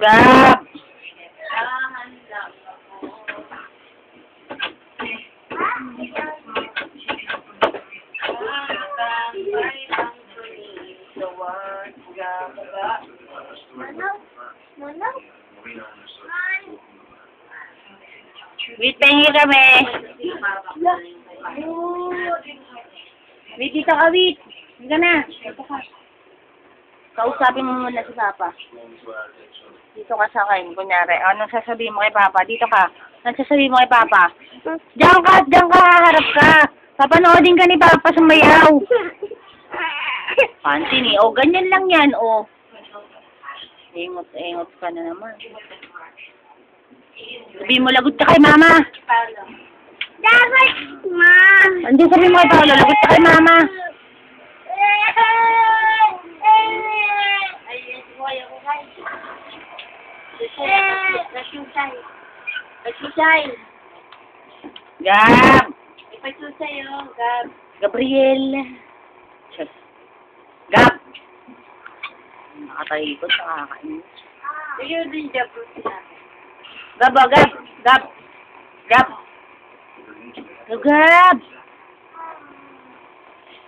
Gab! Wait, pengi kami. Wait, dito ka, wait. Hindi na. Dito ka. Kausapin mo muna si Papa. Dito ka sa akin, kunyari. Anong sasabihin mo kay Papa? Dito ka. Anong sasabihin mo kay Papa? Diyan ka, harap ka. Papanoodin ka ni Papa sumayaw. Pansin eh. O, ganyan lang yan, o. Ingot ka na naman. Sabihin mo, lagot ka kay Mama. Dapat, Ma. Hindi sabihin mo kay Paolo, lagot ka kay Mama. Pagsusay. Gab! Pagsusay, oh, Gab. Gabriel. Gab! Nakatalikot, nakakainis. Ayun din, Gab. Gab, oh, Gab! Gab! Gab! Oh, Gab!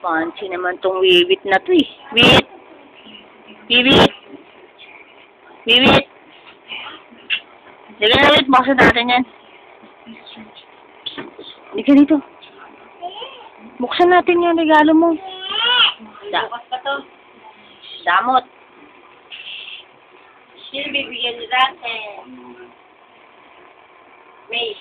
Fancy naman tong wiwit na to eh. Wiwit! Wiwit! Wiwit! Sige na, wait. Buksan natin yan. Hindi ka dito. Buksan natin yung regalo mo. Bukas pa to. Damot. Sino bibigyan ni Raten? May.